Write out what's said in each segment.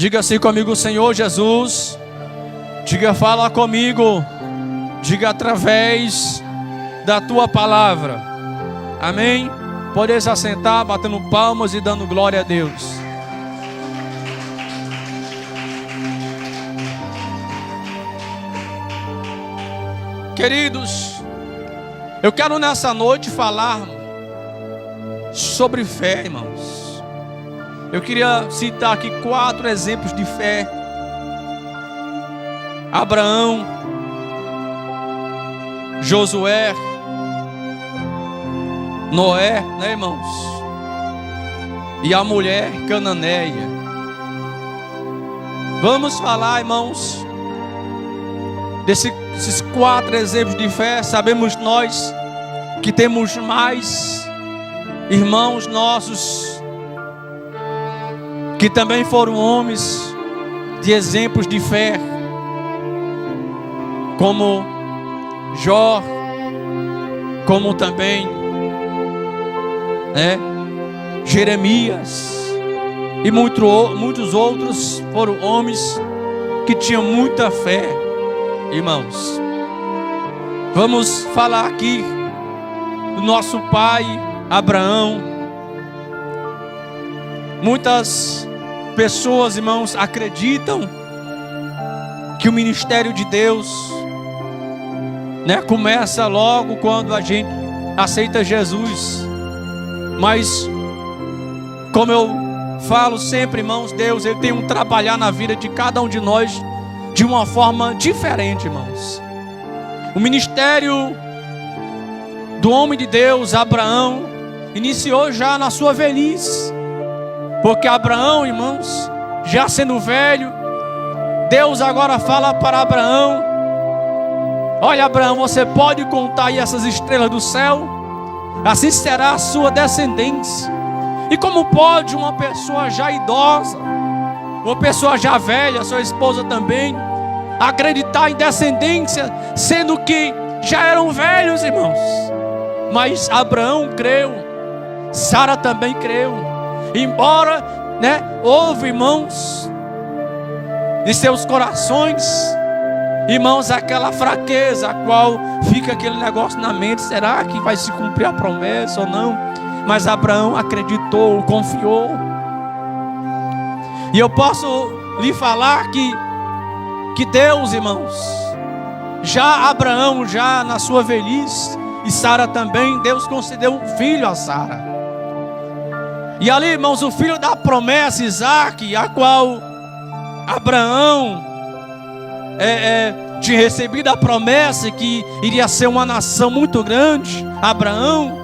Diga assim comigo: Senhor Jesus. Diga: fala comigo. Diga: através da tua palavra. Amém? Pode se assentar, batendo palmas e dando glória a Deus. Queridos, eu quero nessa noite falar sobre fé, irmãos. Eu queria citar aqui 4 exemplos de fé. Abraão, Josué, Noé, né, irmãos? E a mulher cananeia. Vamos falar, irmãos, desses 4 exemplos de fé. Sabemos nós que temos mais irmãos nossos que também foram homens de exemplos de fé, como Jó, como também Jeremias, e muitos outros foram homens que tinham muita fé, irmãos. Vamos falar aqui do nosso pai Abraão. Muitas pessoas, irmãos, acreditam que o ministério de Deus começa logo quando a gente aceita Jesus. Mas, como eu falo sempre, irmãos, Deus, Ele tem um trabalhar na vida de cada um de nós de uma forma diferente, irmãos. O ministério do homem de Deus, Abraão, iniciou já na sua velhice. Porque Abraão, irmãos, já sendo velho, Deus agora fala para Abraão: olha, Abraão, você pode contar aí essas estrelas do céu? Assim será a sua descendência. E como pode uma pessoa já idosa, uma pessoa já velha, sua esposa também, acreditar em descendência, sendo que já eram velhos, irmãos? Mas Abraão creu, Sara também creu. Embora, houve, irmãos, em seus corações, irmãos, aquela fraqueza, a qual fica aquele negócio na mente: será que vai se cumprir a promessa ou não? Mas Abraão acreditou, confiou. E eu posso lhe falar que Deus, irmãos, já Abraão, já na sua velhice, e Sara também, Deus concedeu um filho a Sara. E ali, irmãos, o filho da promessa, Isaque, a qual Abraão tinha recebido a promessa que iria ser uma nação muito grande. Abraão,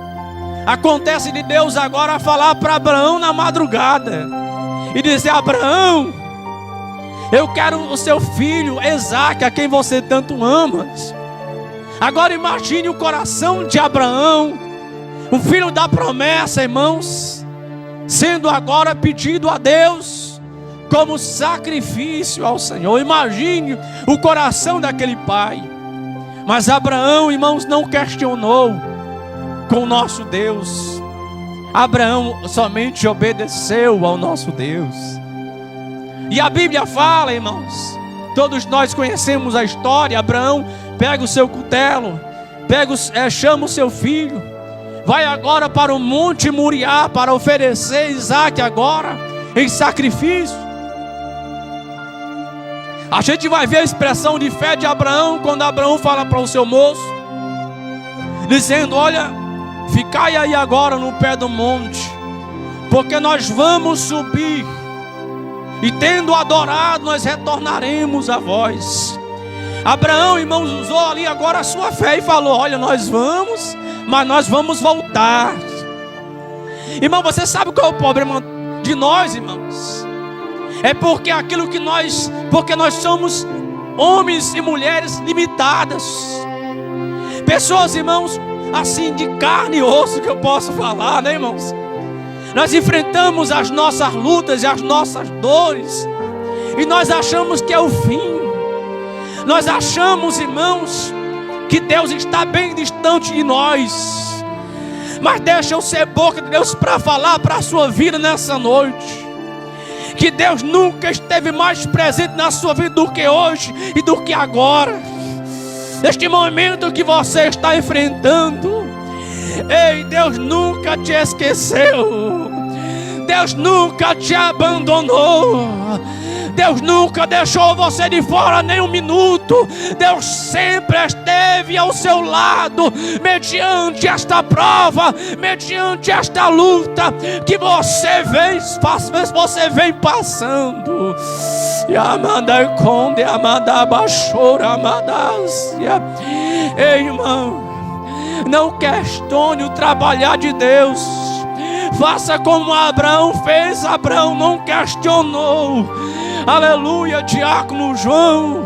acontece de Deus agora falar para Abraão na madrugada e dizer: Abraão, eu quero o seu filho Isaque, a quem você tanto ama. Agora imagine o coração de Abraão, o filho da promessa, irmãos, sendo agora pedido a Deus como sacrifício ao Senhor. Imagine o coração daquele pai. Mas Abraão, irmãos, não questionou com o nosso Deus. Abraão somente obedeceu ao nosso Deus. E a Bíblia fala, irmãos, todos nós conhecemos a história. Abraão pega o seu cutelo, chama o seu filho, vai agora para o monte Moriá para oferecer Isaque agora em sacrifício. A gente vai ver a expressão de fé de Abraão quando Abraão fala para o seu moço, dizendo: olha, ficai aí agora no pé do monte, porque nós vamos subir, e tendo adorado, nós retornaremos a vós. Abraão, irmãos, usou ali agora a sua fé e falou: olha, nós vamos, mas nós vamos voltar. Irmão, você sabe qual é o problema de nós, irmãos? É porque porque nós somos homens e mulheres limitadas, pessoas, irmãos, assim de carne e osso, que eu posso falar, irmãos? Nós enfrentamos as nossas lutas e as nossas dores, e nós achamos que é o fim. Nós achamos, irmãos, que Deus está bem distante de nós. Mas deixa eu ser boca de Deus para falar para a sua vida nessa noite, que Deus nunca esteve mais presente na sua vida do que hoje e do que agora. Este momento que você está enfrentando, ei, Deus nunca te esqueceu. Deus nunca te abandonou. Deus nunca deixou você de fora nem um minuto. Deus sempre esteve ao seu lado, mediante esta prova, mediante esta luta que você vem passando. Ei, irmão, não questione o trabalhar de Deus. Faça como Abraão fez. Abraão não questionou. Aleluia. Diácono João,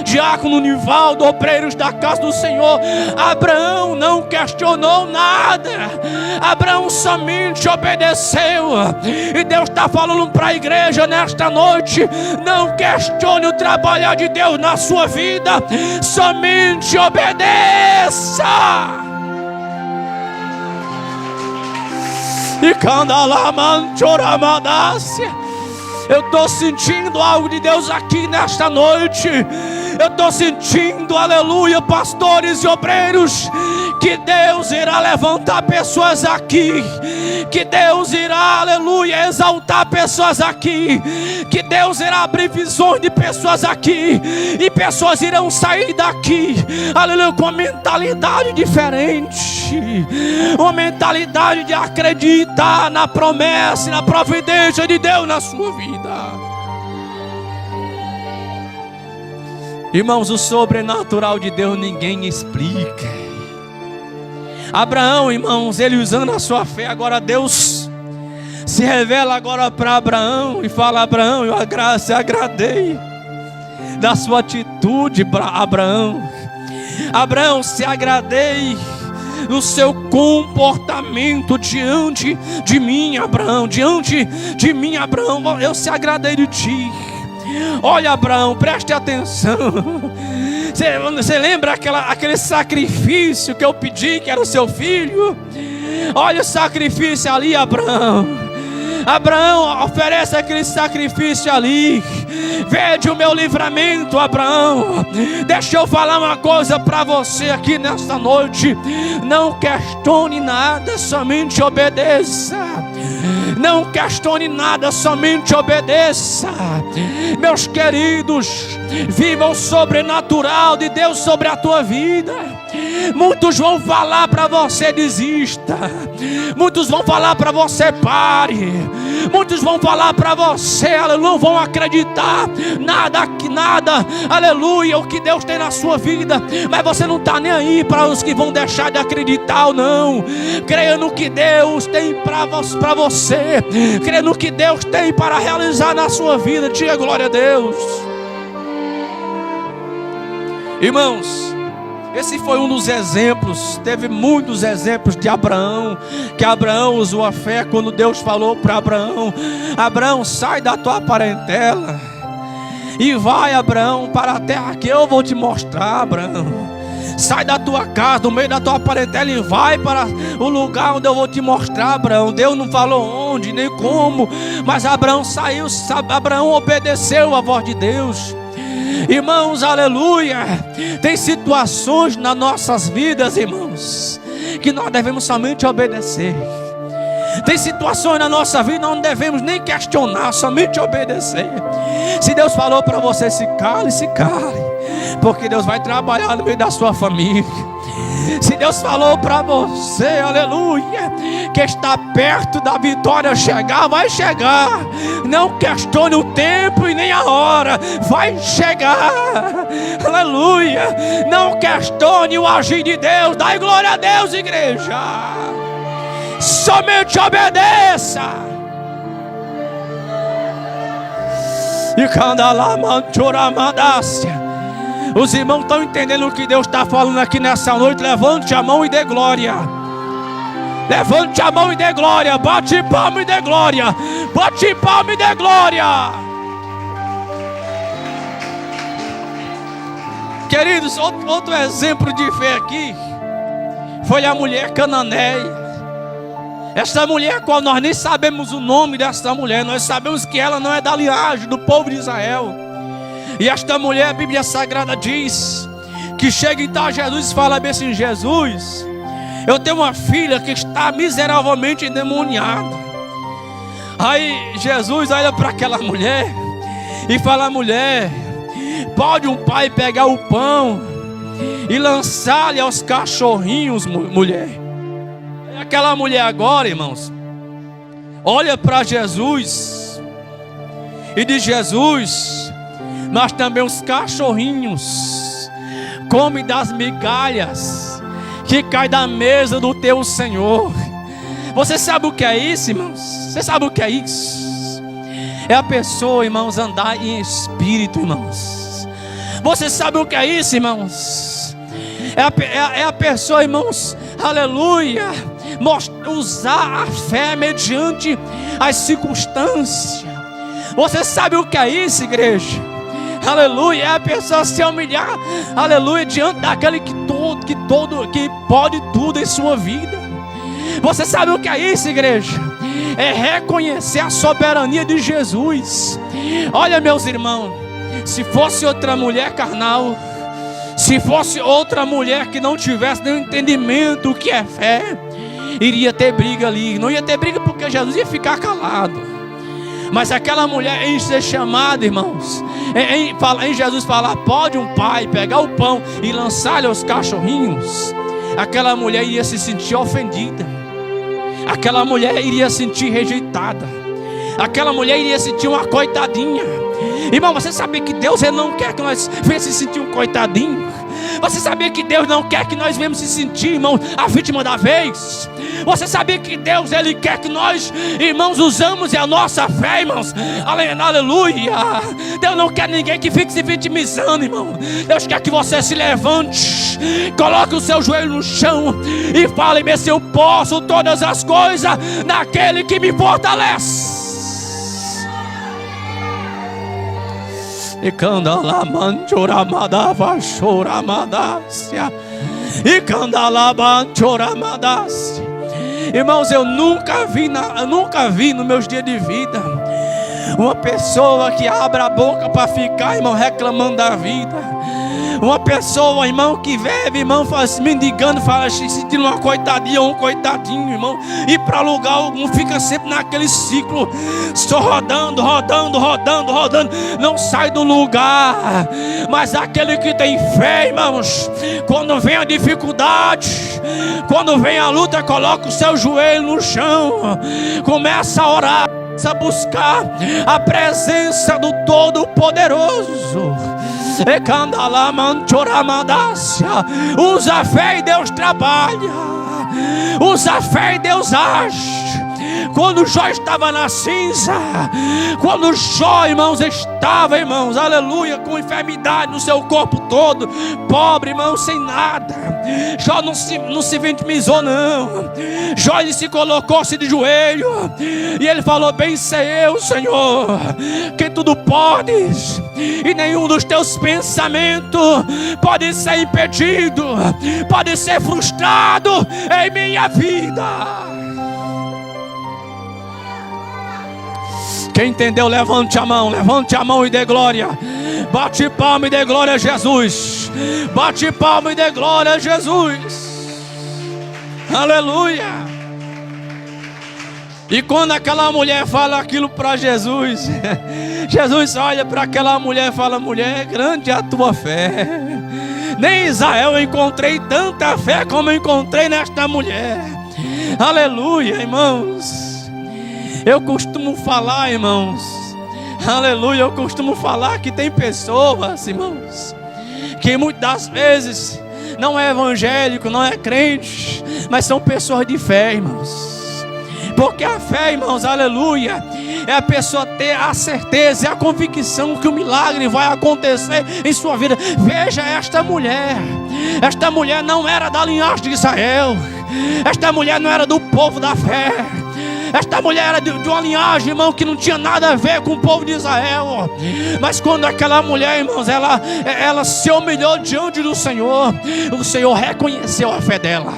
diácono Nivaldo, obreiros da casa do Senhor, Abraão não questionou nada. Abraão somente obedeceu. E Deus está falando para a igreja nesta noite: não questione o trabalhar de Deus na sua vida, somente obedeça. E eu estou sentindo algo de Deus aqui nesta noite. Eu estou sentindo, aleluia, pastores e obreiros, que Deus irá levantar pessoas aqui, que Deus irá, aleluia, exaltar pessoas aqui, que Deus irá abrir visões de pessoas aqui, e pessoas irão sair daqui, aleluia, com uma mentalidade diferente, uma mentalidade de acreditar na promessa e na providência de Deus na sua vida. Irmãos, o sobrenatural de Deus ninguém explica. Abraão, irmãos, ele usando a sua fé, agora Deus se revela agora para Abraão e fala: Abraão, eu se agradei da sua atitude, Abraão. Abraão, se agradei do seu comportamento diante de mim, Abraão. Diante de mim, Abraão, eu se agradei de ti. Olha, Abraão, preste atenção. Você lembra aquele sacrifício que eu pedi, que era o seu filho? Olha o sacrifício ali, Abraão. Abraão, oferece aquele sacrifício ali. Vede o meu livramento, Abraão. Deixa eu falar uma coisa para você aqui nesta noite: não questione nada, somente obedeça. Não questione nada, somente obedeça. Meus queridos, viva o sobrenatural de Deus sobre a tua vida. Muitos vão falar para você: desista. Muitos vão falar para você: pare. Muitos vão falar para você: aleluia, não vão acreditar nada, aleluia, o que Deus tem na sua vida. Mas você não está nem aí para os que vão deixar de acreditar ou não. Creia no que Deus tem para você. Creia no que Deus tem para realizar na sua vida. Diga glória a Deus. Irmãos, esse foi um dos exemplos. Teve muitos exemplos de Abraão, que Abraão usou a fé quando Deus falou para Abraão: Abraão, sai da tua parentela e vai, Abraão, para a terra que eu vou te mostrar. Abraão, sai da tua casa, do meio da tua parentela, e vai para o lugar onde eu vou te mostrar. Abraão, Deus não falou onde nem como, mas Abraão saiu, Abraão obedeceu a voz de Deus. Irmãos, aleluia, tem situações nas nossas vidas, irmãos, que nós devemos somente obedecer. Tem situações na nossa vida não devemos nem questionar, somente obedecer. Se Deus falou para você: se cale, porque Deus vai trabalhar no meio da sua família. Se Deus falou para você, aleluia, que está perto da vitória chegar, vai chegar. Não questione o tempo e nem a hora, vai chegar. Aleluia. Não questione o agir de Deus. Dai glória a Deus, igreja. Somente obedeça. E os irmãos estão entendendo o que Deus está falando aqui nessa noite? Levante a mão e dê glória. Levante a mão e dê glória. Bate palma e dê glória. Bate palma e dê glória. Queridos, outro exemplo de fé aqui foi a mulher cananeia. Esta mulher, qual nós nem sabemos o nome desta mulher, nós sabemos que ela não é da linhagem do povo de Israel. E esta mulher, a Bíblia Sagrada diz que chega então a Jesus e fala bem assim: Jesus, eu tenho uma filha que está miseravelmente endemoniada. Aí Jesus olha para aquela mulher e fala: mulher, pode um pai pegar o pão e lançar-lhe aos cachorrinhos, mulher? Aquela mulher agora, irmãos, olha para Jesus e diz: Jesus, mas também os cachorrinhos comem das migalhas que cai da mesa do teu Senhor. Você sabe o que é isso, irmãos? Você sabe o que é isso? É a pessoa, irmãos, andar em espírito, irmãos. Você sabe o que é isso, irmãos? É a pessoa, irmãos, aleluia, usar a fé mediante as circunstâncias. Você sabe o que é isso, igreja? Aleluia, é a pessoa se humilhar, aleluia, diante daquele que pode tudo em sua vida. Você sabe o que é isso, igreja? É reconhecer a soberania de Jesus. Olha, meus irmãos, se fosse outra mulher carnal, se fosse outra mulher que não tivesse nenhum entendimento do que é fé, iria ter briga ali. Não ia ter briga porque Jesus ia ficar calado. Mas aquela mulher, em ser chamada, irmãos, em Jesus falar: pode um pai pegar o pão e lançar-lhe aos cachorrinhos, aquela mulher iria se sentir ofendida, aquela mulher iria se sentir rejeitada, aquela mulher iria sentir uma coitadinha. Irmão, você sabia que Deus, Ele não quer que nós venhamos se sentir um coitadinho? Você sabia que Deus não quer que nós venhamos se sentir, irmão, a vítima da vez? Você sabia que Deus, Ele quer que nós, irmãos, usamos a nossa fé, irmãos? Aleluia! Deus não quer ninguém que fique se vitimizando, irmão. Deus quer que você se levante, coloque o seu joelho no chão e fale: bem, se eu posso todas as coisas naquele que me fortalece. E candalamanchoramadava choramadássia. E candalamanchoramadássia. Irmãos, eu nunca vi nos meus dias de vida uma pessoa que abra a boca para ficar, irmão, reclamando da vida. Uma pessoa, irmão, que vive, irmão, mendigando, fala, sentindo uma coitadinha ou um coitadinho, irmão, e para lugar algum fica sempre naquele ciclo, só rodando, não sai do lugar. Mas aquele que tem fé, irmãos, quando vem a dificuldade, quando vem a luta, coloca o seu joelho no chão, começa a orar, a buscar a presença do Todo-Poderoso. Usa a fé e Deus trabalha. Usa a fé e Deus age. Quando Jó estava na cinza, quando Jó, irmãos, estava, irmãos, aleluia, com enfermidade no seu corpo todo, pobre, irmão, sem nada, Jó não se vitimizou, não. Jó, ele se colocou-se de joelho e ele falou: bem sei eu, Senhor, que tudo podes, e nenhum dos teus pensamentos pode ser impedido, pode ser frustrado em minha vida. Quem entendeu, levante a mão e dê glória. Bate palma e dê glória a Jesus. Bate palma e dê glória a Jesus. Aleluia. E quando aquela mulher fala aquilo para Jesus, Jesus olha para aquela mulher e fala: mulher, grande é a tua fé. Nem em Israel eu encontrei tanta fé como eu encontrei nesta mulher. Aleluia, irmãos. Eu costumo falar, irmãos, aleluia, eu costumo falar que tem pessoas, irmãos, que muitas das vezes não é evangélico, não é crente, mas são pessoas de fé, irmãos. Porque a fé, irmãos, aleluia, é a pessoa ter a certeza e a convicção que o milagre vai acontecer em sua vida. Veja esta mulher não era da linhagem de Israel, esta mulher não era do povo da fé. Esta mulher era de uma linhagem, irmão, que não tinha nada a ver com o povo de Israel. Mas quando aquela mulher, irmãos, ela se humilhou diante do Senhor, o Senhor reconheceu a fé dela.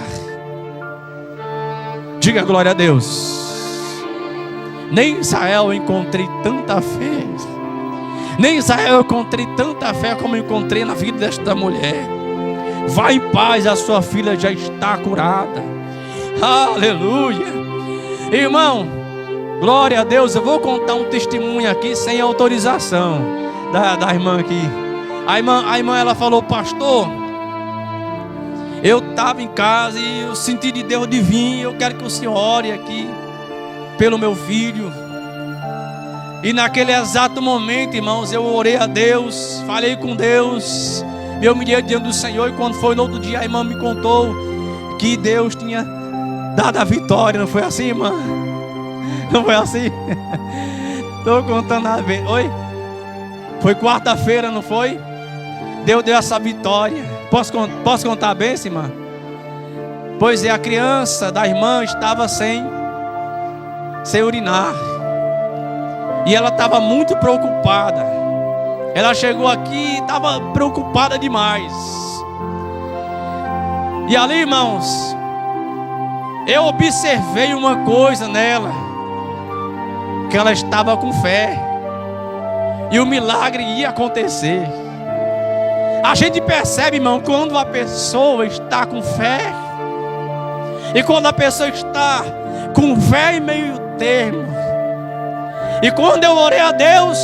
Diga glória a Deus. Nem em Israel eu encontrei tanta fé. Nem em Israel eu encontrei tanta fé como eu encontrei na vida desta mulher. Vá em paz, a sua filha já está curada. Aleluia. Irmão, glória a Deus. Eu vou contar um testemunho aqui sem autorização da irmã aqui. A irmã ela falou: pastor, eu estava em casa e eu senti de Deus de vir. Eu quero que o senhor ore aqui pelo meu filho. E naquele exato momento, irmãos, eu orei a Deus, falei com Deus, me humilhei diante do Senhor. E quando foi no outro dia, a irmã me contou que Deus tinha dado a vitória. Não foi assim, irmã? Não foi assim? Estou contando a vez. Oi? Foi quarta-feira, não foi? Deus deu essa vitória. Posso contar bem, irmã? Pois é, a criança da irmã estava sem urinar. E ela estava muito preocupada. Ela chegou aqui e estava preocupada demais. E ali, irmãos, eu observei uma coisa nela, que ela estava com fé, e o milagre ia acontecer. A gente percebe, irmão, quando a pessoa está com fé, e quando a pessoa está com fé em meio termo. E quando eu orei a Deus,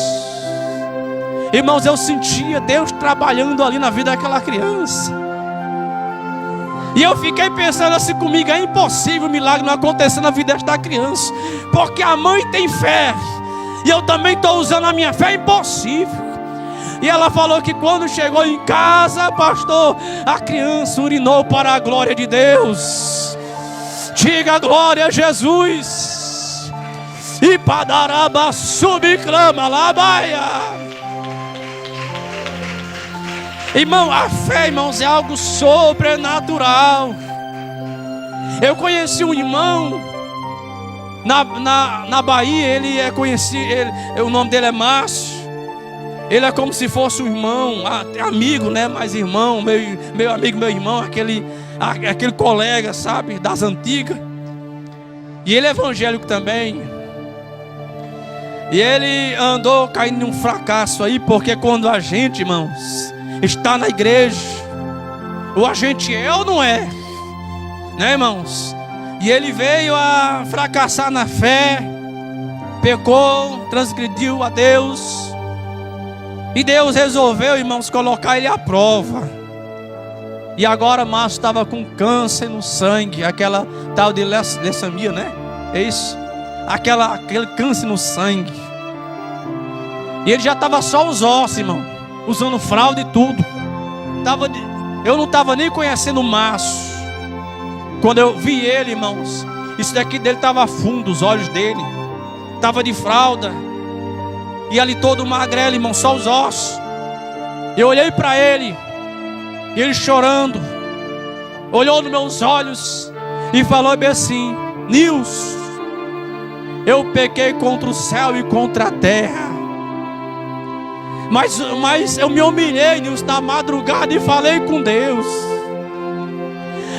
irmãos, eu sentia Deus trabalhando ali na vida daquela criança. E eu fiquei pensando assim comigo: é impossível o milagre não acontecer na vida desta criança, porque a mãe tem fé, e eu também estou usando a minha fé. É impossível. E ela falou que quando chegou em casa, pastor, a criança urinou para a glória de Deus. Diga glória a Jesus. E padaraba subclama labaia. Irmão, a fé, irmãos, é algo sobrenatural. Eu conheci um irmão na Bahia. Ele é conhecido, o nome dele é Márcio. Ele é como se fosse um irmão, amigo, né? Mas irmão, meu amigo, meu irmão, aquele colega, sabe, das antigas. E ele é evangélico também. E ele andou caindo em um fracasso aí, porque quando a gente, irmãos, está na igreja, ou a gente é ou não é, né, irmãos? E ele veio a fracassar na fé, pecou, transgrediu a Deus. E Deus resolveu, irmãos, colocar ele à prova. E agora Márcio estava com câncer no sangue, aquela tal de leucemia, né? É isso? Aquele câncer no sangue. E ele já estava só os ossos, irmão, usando fralda e tudo. Eu não estava nem conhecendo o Márcio. Quando eu vi ele, irmãos, isso daqui dele estava fundo, os olhos dele. Estava de fralda. E ali todo magrelo, irmão, só os ossos. Eu olhei para ele, e ele chorando, olhou nos meus olhos e falou bem assim: Nilson, eu pequei contra o céu e contra a terra. Mas eu me humilhei, Nilson, na madrugada e falei com Deus.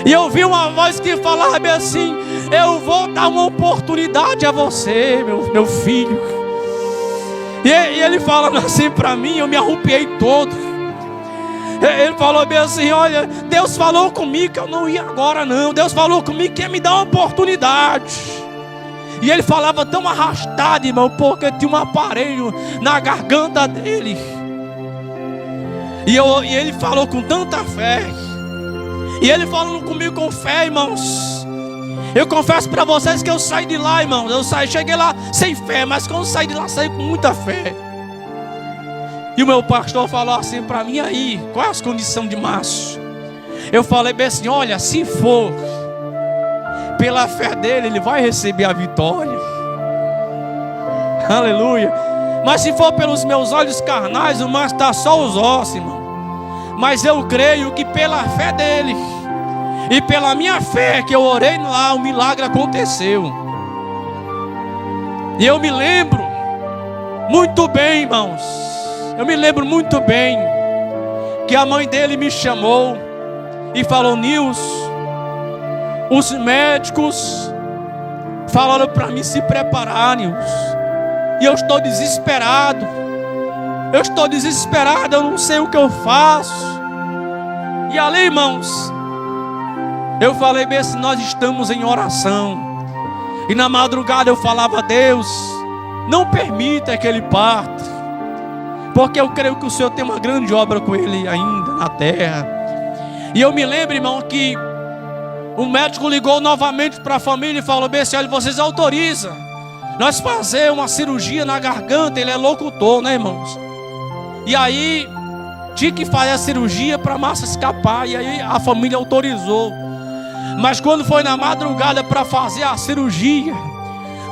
E eu vi uma voz que falava bem assim: eu vou dar uma oportunidade a você, meu filho. E ele falando assim para mim, eu me arrupiei todo. Ele falou bem assim: olha, Deus falou comigo que eu não ia agora não. Deus falou comigo que ia me dar uma oportunidade. E ele falava tão arrastado, irmão, porque tinha um aparelho na garganta dele. E ele falou com tanta fé. E ele falando comigo com fé, irmãos. Eu confesso para vocês que eu saí de lá, irmãos. Cheguei lá sem fé, mas quando saí de lá, saí com muita fé. E o meu pastor falou assim para mim: aí, qual é as condições de Márcio? Eu falei bem assim: olha, se for pela fé dele, ele vai receber a vitória. Aleluia. Mas se for pelos meus olhos carnais, o Márcio está só os ossos, irmão. Mas eu creio que pela fé dele e pela minha fé que eu orei lá, o milagre aconteceu. E eu me lembro muito bem, irmãos. Eu me lembro muito bem que a mãe dele me chamou e falou: Nilson, os médicos falando para mim se preparar, Nilson. E eu estou desesperado. Eu não sei o que eu faço. E ali, irmãos, eu falei bem assim, nós estamos em oração. E na madrugada eu falava: Deus, não permita que ele parta, porque eu creio que o Senhor tem uma grande obra com ele ainda na terra. E eu me lembro, irmão, que o médico ligou novamente para a família e falou bem assim: olha, vocês autorizam nós fazer uma cirurgia na garganta? Ele é locutor, né, irmãos? E aí tinha que fazer a cirurgia para a massa escapar. E aí a família autorizou. Mas quando foi na madrugada para fazer a cirurgia,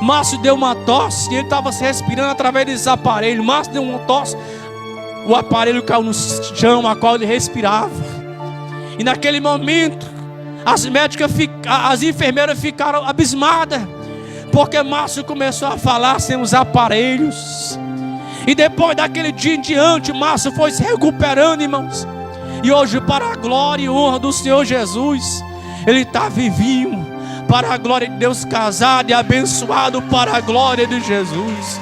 Márcio deu uma tosse. E ele estava se respirando através desses aparelhos. Márcio deu uma tosse, o aparelho caiu no chão a qual ele respirava. E naquele momento as enfermeiras ficaram abismadas, porque Márcio começou a falar sem os aparelhos. E depois daquele dia em diante, Márcio foi se recuperando, irmãos. E hoje, para a glória e honra do Senhor Jesus, ele está vivinho, para a glória de Deus, casado e abençoado para a glória de Jesus.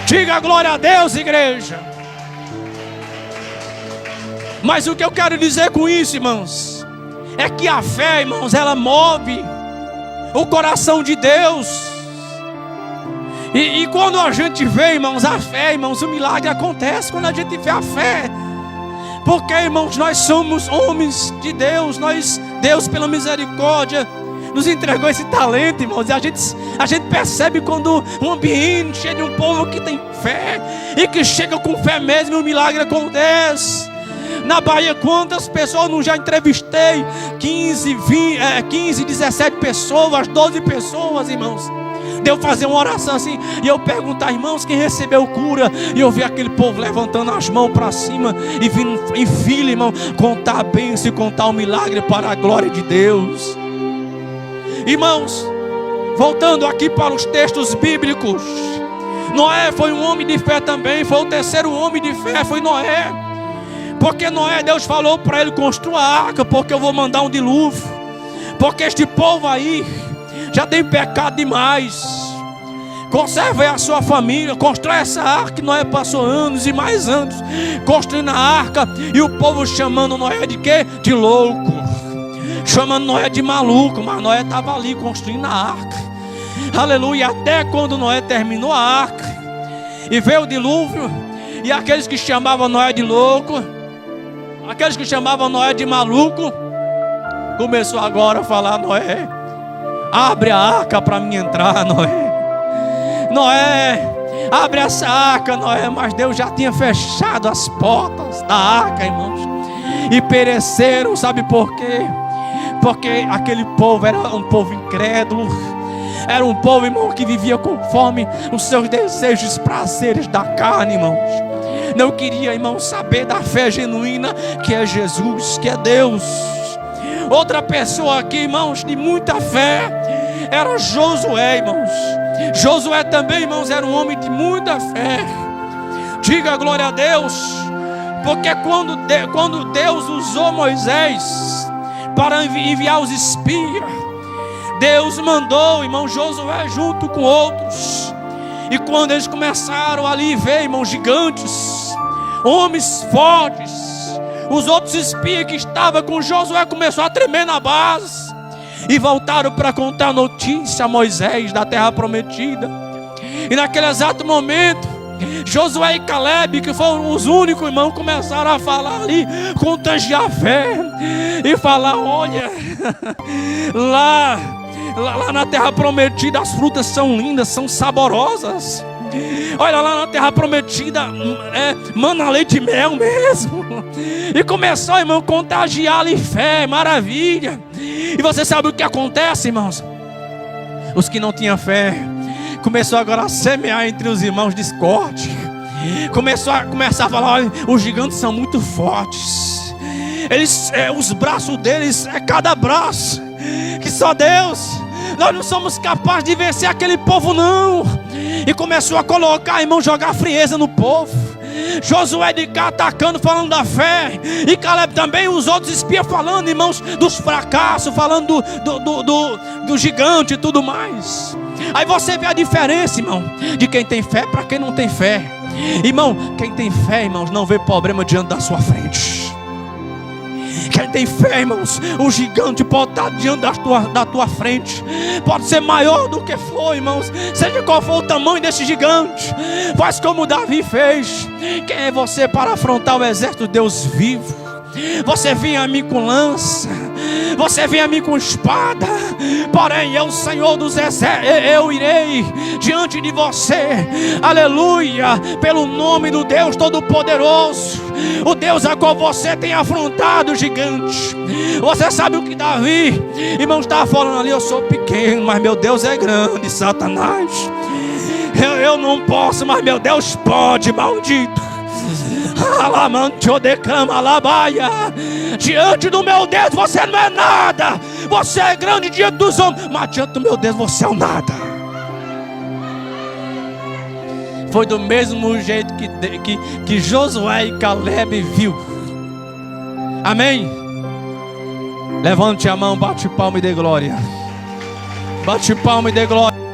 Diga glória a Deus, igreja. Mas o que eu quero dizer com isso, irmãos, é que a fé, irmãos, ela move o coração de Deus. E quando a gente vê, irmãos, a fé, irmãos, o milagre acontece quando a gente vê a fé. Porque, irmãos, nós somos homens de Deus. Deus, pela misericórdia, nos entregou esse talento, irmãos. E a gente percebe quando um ambiente cheio de um povo que tem fé, e que chega com fé mesmo, e o milagre acontece. Na Bahia, quantas pessoas não já entrevistei? 15, 17 pessoas, 12 pessoas, irmãos. De eu fazer uma oração assim, e eu perguntar: irmãos, quem recebeu cura? E eu vi aquele povo levantando as mãos para cima e vindo em fila, irmão, contar a bênção e contar o milagre para a glória de Deus. Irmãos, voltando aqui para os textos bíblicos, Noé foi um homem de fé também. Foi o terceiro homem de fé, foi Noé. Porque Noé, Deus falou para ele: construa a arca, porque eu vou mandar um dilúvio, porque este povo aí já tem pecado demais. Conserve a sua família, constrói essa arca. Noé passou anos e mais anos construindo a arca, e o povo chamando Noé de quê? De louco, chamando Noé de maluco. Mas Noé estava ali construindo a arca. Aleluia. Até quando Noé terminou a arca e veio o dilúvio, e aqueles que chamavam Noé de louco, aqueles que chamavam Noé de maluco, começou agora a falar: Noé, abre a arca para mim entrar, Noé. Noé, abre essa arca, Noé. Mas Deus já tinha fechado as portas da arca, irmãos, e pereceram. Sabe por quê? Porque aquele povo era um povo incrédulo. Era um povo, irmão, que vivia conforme os seus desejos, prazeres da carne, irmãos. Não queria, irmão, saber da fé genuína, que é Jesus, que é Deus. Outra pessoa aqui, irmãos, de muita fé, era Josué, irmãos. Josué também, irmãos, era um homem de muita fé. Diga glória a Deus. Porque quando Deus usou Moisés para enviar os espias, Deus mandou, irmão, Josué junto com outros. E quando eles começaram ali a ver, irmãos, gigantes, homens fortes, os outros espias que estavam com Josué começaram a tremer na base, e voltaram para contar notícia a Moisés da terra prometida. E naquele exato momento, Josué e Caleb, que foram os únicos irmãos, começaram a falar ali, contagiar a fé, e falar: olha, lá na terra prometida as frutas são lindas, são saborosas. Olha, lá na terra prometida mana leite e mel mesmo. E começou, irmão, a contagiar ali fé, maravilha. E você sabe o que acontece, irmãos? Os que não tinham fé começou agora a semear entre os irmãos discórdia. Começar a falar: olha, os gigantes são muito fortes. Os braços deles é cada braço que só Deus. Nós não somos capazes de vencer aquele povo, não. E começou a colocar, irmão, jogar frieza no povo. Josué de cá atacando, falando da fé, e Caleb também, os outros espias falando, irmãos, dos fracassos, falando do gigante e tudo mais. Aí você vê a diferença, irmão, de quem tem fé para quem não tem fé. Irmão, quem tem fé, irmãos, não vê problema diante da sua frente. Quem tem fé, irmãos, o gigante pode estar diante da tua frente, pode ser maior do que for, irmãos, seja qual for o tamanho desse gigante. Faz como Davi fez. Quem é você para afrontar o exército de Deus vivo? Você vem a mim com lança, você vem a mim com espada, porém eu, Senhor dos exércitos, eu irei diante de você, aleluia, pelo nome do Deus Todo-Poderoso, o Deus a qual você tem afrontado o gigante. Você sabe o que Davi, irmão, estava falando ali: eu sou pequeno, mas meu Deus é grande, Satanás. Eu não posso, mas meu Deus pode, maldito. Diante do meu Deus você não é nada. Você é grande diante dos homens, mas diante do meu Deus você é o nada. Foi do mesmo jeito que Josué e Caleb viu. Amém? Levante a mão, bate palma e dê glória. Bate palma e dê glória.